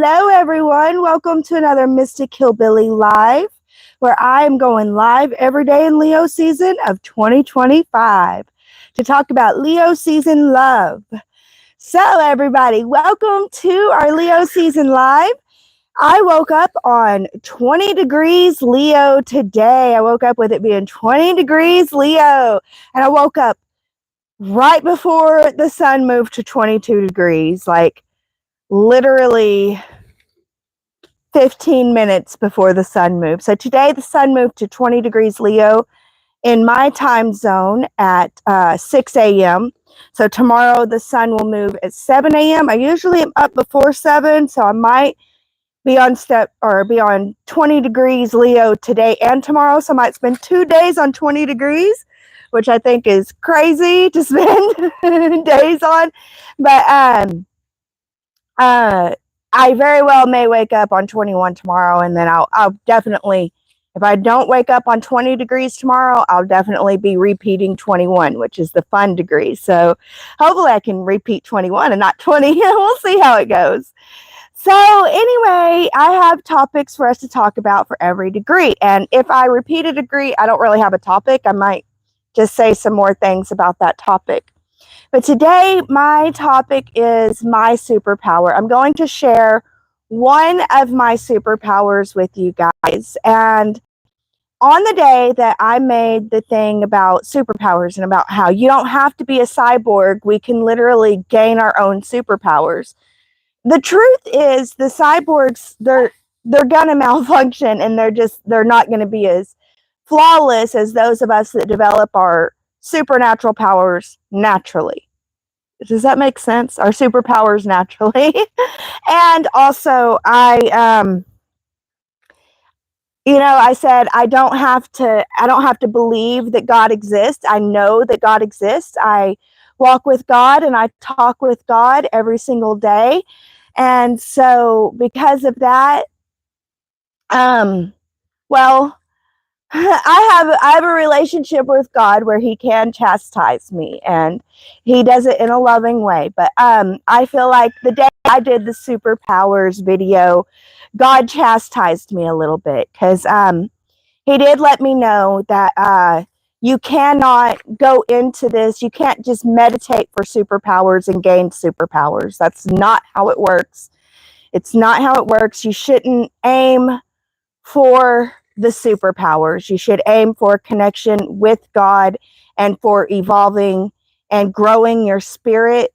Hello, everyone. Welcome to another Mystic HillBillie Live, where I am going live every day in Leo season of 2025 to talk about Leo season love. So, everybody, welcome to our Leo season live. I woke up on 20 degrees Leo today. I woke up with it being 20 degrees Leo, and I woke up right before the sun moved to 22 degrees, like literally 15 minutes before the sun moved. So today the sun moved to 20 degrees Leo in my time zone at 6 a.m. So tomorrow the sun will move at 7 a.m. I usually am up before 7, so I might be on 20 degrees Leo today and tomorrow. So I might spend 2 days on 20 degrees, which I think is crazy to spend days on. But I very well may wake up on 21 tomorrow, and then I'll definitely, if I don't wake up on 20 degrees tomorrow, I'll definitely be repeating 21, which is the fun degree. So hopefully I can repeat 21 and not 20. We'll see how it goes. So anyway, I have topics for us to talk about for every degree. And if I repeat a degree, I don't really have a topic. I might just say some more things about that topic. But today, my topic is my superpower. I'm going to share one of my superpowers with you guys. And on the day that I made the thing about superpowers and about how you don't have to be a cyborg, we can literally gain our own superpowers. The truth is the cyborgs, they're going to malfunction, and they're not going to be as flawless as those of us that develop our supernatural powers naturally. Does that make sense? Our superpowers naturally. And also I said I don't have to believe that God exists. I know that God exists. I walk with God and I talk with God every single day. And so because of that, well, I have a relationship with God where he can chastise me, and he does it in a loving way. But I feel like the day I did the superpowers video, God chastised me a little bit, because he did let me know that you cannot go into this. You can't just meditate for superpowers and gain superpowers. That's not how it works. It's not how it works. You shouldn't aim for the superpowers. You should aim for connection with God and for evolving and growing your spirit,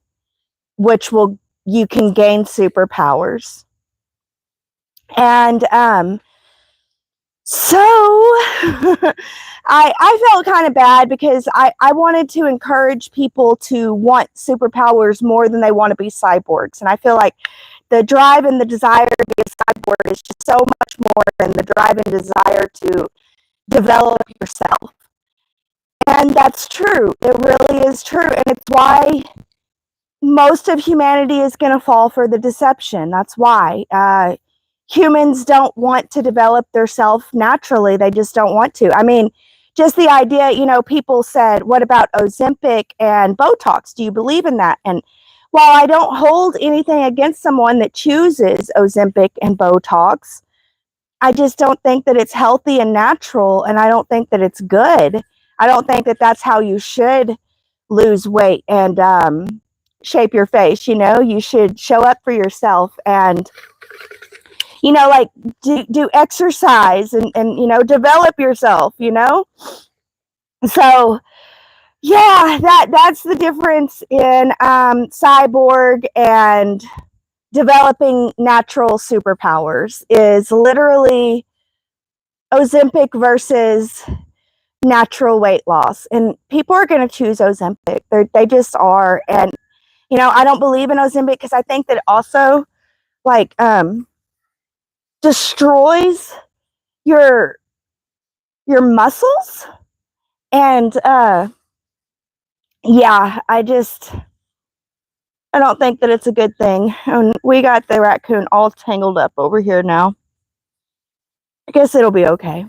which you can gain superpowers. And so I felt kind of bad, because I wanted to encourage people to want superpowers more than they want to be cyborgs. And I feel like the drive and the desire to be a cyborg is just so much more than the drive and desire to develop yourself. And that's true. It really is true. And it's why most of humanity is going to fall for the deception. That's why humans don't want to develop their self naturally. They just don't want to. I mean, just the idea, people said, what about Ozempic and Botox? Do you believe in that? And while I don't hold anything against someone that chooses Ozempic and Botox, I just don't think that it's healthy and natural, and I don't think that it's good. I don't think that that's how you should lose weight and shape your face. You should show up for yourself and, like do exercise and develop yourself, So yeah, that's the difference in cyborg and developing natural superpowers, is literally Ozempic versus natural weight loss. And people are going to choose Ozempic. They just are. And, I don't believe in Ozempic because I think that it also destroys your muscles. And yeah, I don't think that it's a good thing. And we got the raccoon all tangled up over here now. I guess it'll be okay.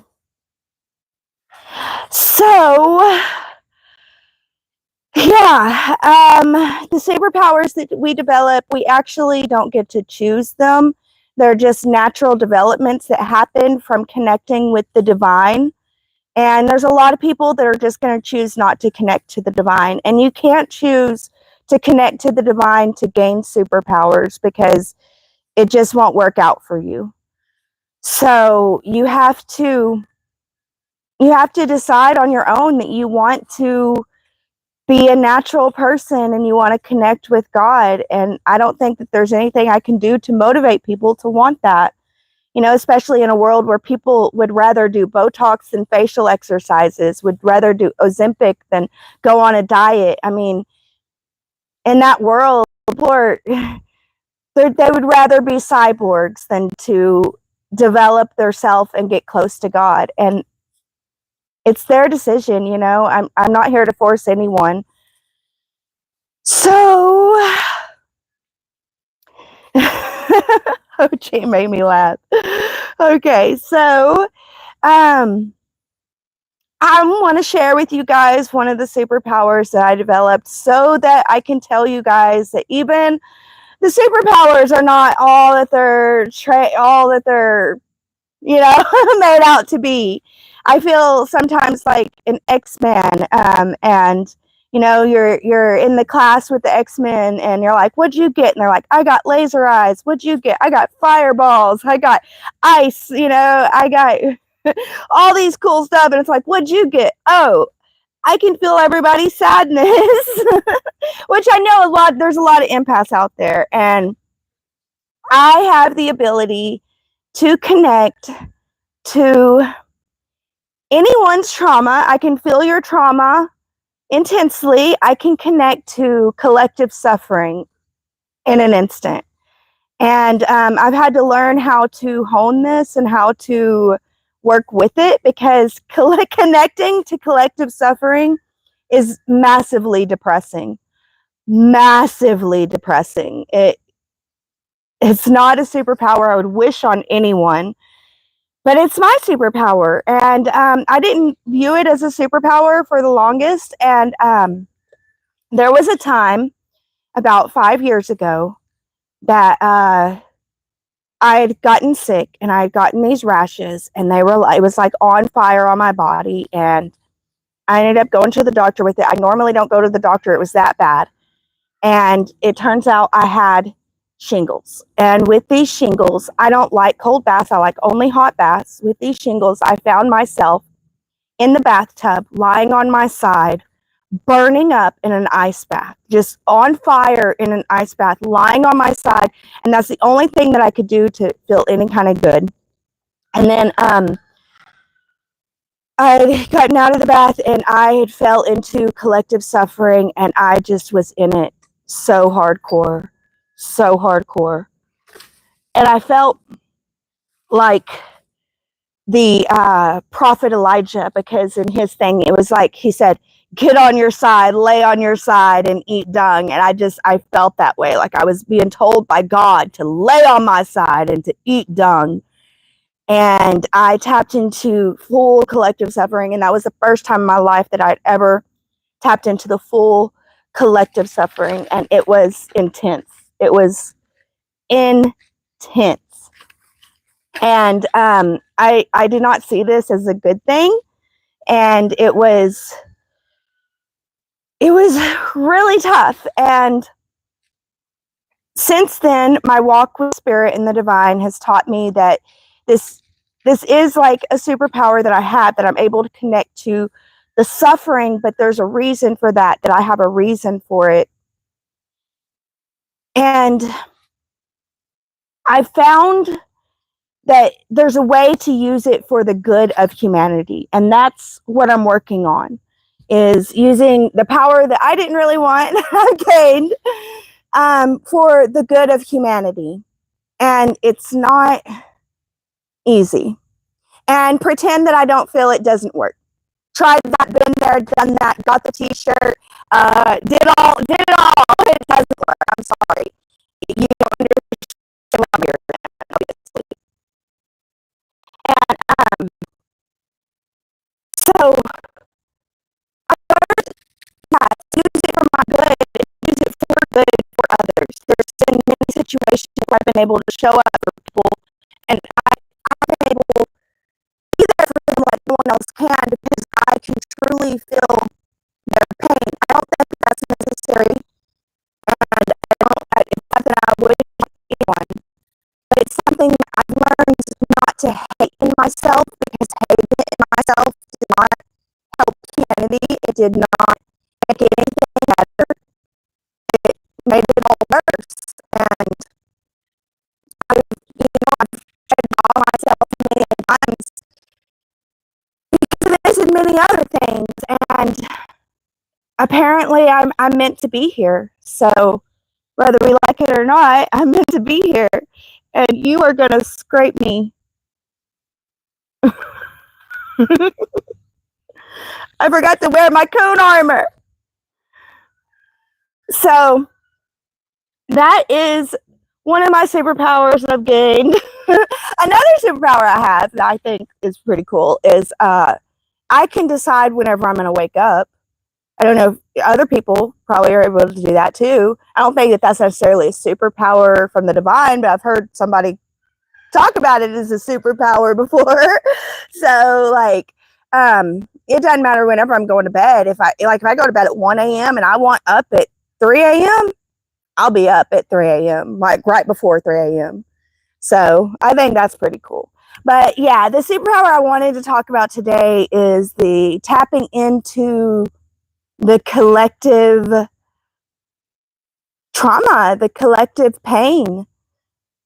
So yeah, the superpowers that we develop, we actually don't get to choose them. They're just natural developments that happen from connecting with the divine. And there's a lot of people that are just going to choose not to connect to the divine. And you can't choose to connect to the divine to gain superpowers, because it just won't work out for you. So you have to decide on your own that you want to be a natural person and you want to connect with God. And I don't think that there's anything I can do to motivate people to want that. You know, especially in a world where people would rather do Botox and facial exercises, would rather do Ozempic than go on a diet. I mean, in that world, they would rather be cyborgs than to develop their self and get close to God. And it's their decision, you know. I'm not here to force anyone. So, OJ made me laugh. Okay, so I want to share with you guys one of the superpowers that I developed, so that I can tell you guys that even the superpowers are not all that they're made out to be. I feel sometimes like an X-Man, and you know, you're in the class with the X-Men and you're like, what'd you get? And they're like, I got laser eyes. What'd you get? I got fireballs. I got ice. You know, I got all these cool stuff. And it's like, what'd you get? Oh, I can feel everybody's sadness, which I know there's a lot of empaths out there. And I have the ability to connect to anyone's trauma. I can feel your trauma intensely. I can connect to collective suffering in an instant. And I've had to learn how to hone this and how to work with it, because connecting to collective suffering is massively depressing. Massively depressing. It's not a superpower I would wish on anyone. But it's my superpower, and I didn't view it as a superpower for the longest. And there was a time about 5 years ago that I had gotten sick, and I had gotten these rashes, and it was like on fire on my body. And I ended up going to the doctor with it. I normally don't go to the doctor. It was that bad. And it turns out I had shingles. And with these shingles, I don't like cold baths. I like only hot baths. With these shingles, I found myself in the bathtub, lying on my side, burning up in an ice bath, just on fire in an ice bath, lying on my side. And that's the only thing that I could do to feel any kind of good. And then I had gotten out of the bath, and I had fell into collective suffering, and I just was in it so hardcore. So hardcore. And I felt like the prophet Elijah, because in his thing, it was like he said, get on your side, lay on your side, and eat dung. And I felt that way. Like I was being told by God to lay on my side and to eat dung. And I tapped into full collective suffering. And that was the first time in my life that I'd ever tapped into the full collective suffering. And it was intense. It was intense. And I did not see this as a good thing. And it was really tough. And since then, my walk with spirit and the divine has taught me that this is like a superpower that I have, that I'm able to connect to the suffering, but there's a reason for that I have a reason for it. And I found that there's a way to use it for the good of humanity. And that's what I'm working on, is using the power that I didn't really want, gained, for the good of humanity. And it's not easy. And pretend that I don't feel it doesn't work. Tried that, been there, done that, got the t-shirt, did it all. It doesn't work. I'm sorry. You don't understand what I'm here, obviously. And so I learned, use it for my good, use it for good for others. There's been many situations where I've been able to show up for people, and I've been able to be there for them like no one else can, because I can truly feel their pain. I don't think that's necessary, and it's not that I would anyone, but it's something that I've learned not to hate in myself, because hating it in myself did not help humanity. It did not make anything better. It made it all worse. And I've tried to draw myself many times because of this and many other things. And apparently I'm meant to be here. So whether we like it or not, I'm meant to be here. And you are going to scrape me. I forgot to wear my coon armor. So that is one of my superpowers that I've gained. Another superpower I have that I think is pretty cool is I can decide whenever I'm going to wake up. I don't know if other people probably are able to do that too. I don't think that that's necessarily a superpower from the divine, but I've heard somebody talk about it as a superpower before. So like, it doesn't matter whenever I'm going to bed. If I go to bed at 1 a.m. and I want up at 3 a.m., I'll be up at 3 a.m., like right before 3 a.m. So I think that's pretty cool. But yeah, the superpower I wanted to talk about today is the tapping into the collective trauma, the collective pain.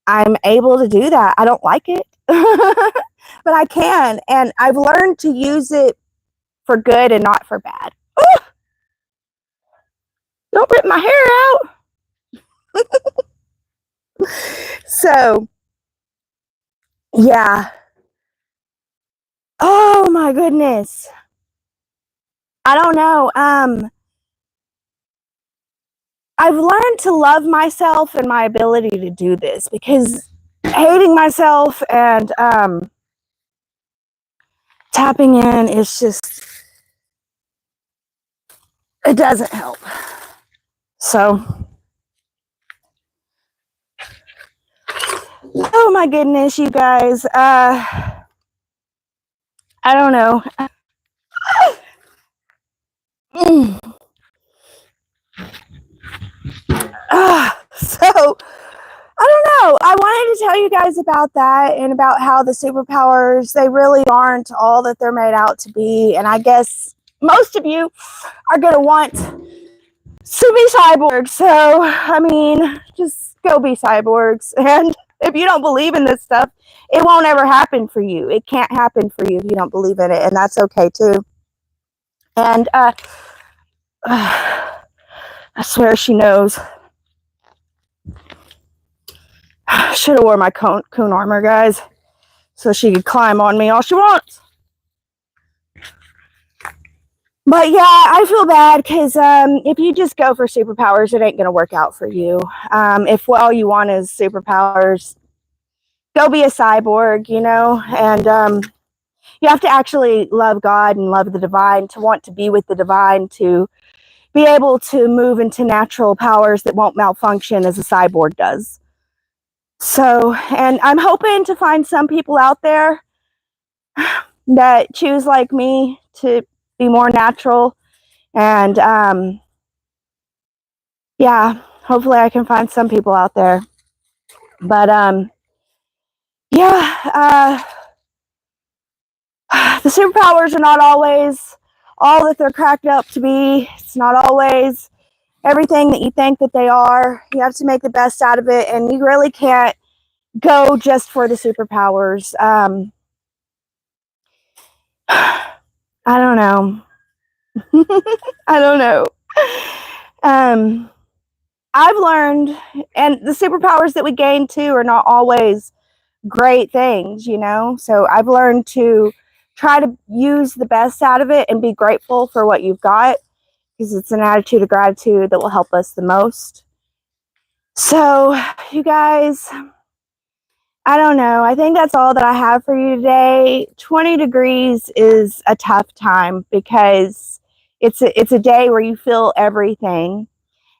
I'm able to do that. I don't like it, but I can. And I've learned to use it for good and not for bad. Ooh! Don't rip my hair out. So, yeah. Oh my goodness. I don't know. I've learned to love myself and my ability to do this, because hating myself and tapping in is just, it doesn't help. So, oh my goodness, you guys. I don't know. So, I don't know. I wanted to tell you guys about that and about how the superpowers, they really aren't all that they're made out to be. And I guess most of you are going to want to be cyborgs. So, I mean, just go be cyborgs. And if you don't believe in this stuff, it won't ever happen for you. It can't happen for you if you don't believe in it. And that's okay too. And I swear she knows. Should have wore my coon armor, guys, so she could climb on me all she wants. But yeah, I feel bad because if you just go for superpowers, it ain't going to work out for you. If all you want is superpowers, go be a cyborg, you know, and you have to actually love God and love the divine to want to be with the divine, to be able to move into natural powers that won't malfunction as a cyborg does. So, and I'm hoping to find some people out there that choose like me to be more natural. And yeah, hopefully I can find some people out there. But yeah, the superpowers are not always all that they're cracked up to be. It's not always everything that you think that they are. You have to make the best out of it, and you really can't go just for the superpowers. I don't know. I don't know. I've learned, and the superpowers that we gain too are not always great things, you know? So I've learned to try to use the best out of it and be grateful for what you've got, because it's an attitude of gratitude that will help us the most. So, you guys, I don't know. I think that's all that I have for you today. 20 degrees is a tough time because it's a day where you feel everything.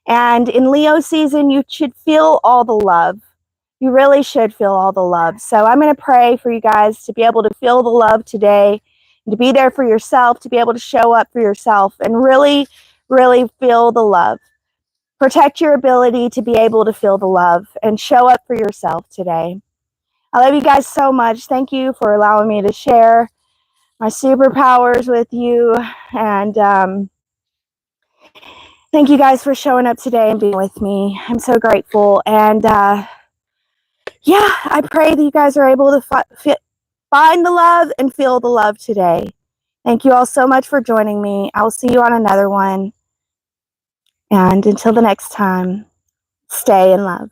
And in Leo season, you should feel all the love. You really should feel all the love. So I'm going to pray for you guys to be able to feel the love today, and to be there for yourself, to be able to show up for yourself and really, really feel the love. Protect your ability to be able to feel the love and show up for yourself today. I love you guys so much. Thank you for allowing me to share my superpowers with you. And thank you guys for showing up today and being with me. I'm so grateful. And yeah, I pray that you guys are able to find the love and feel the love today. Thank you all so much for joining me. I will see you on another one. And until the next time, stay in love.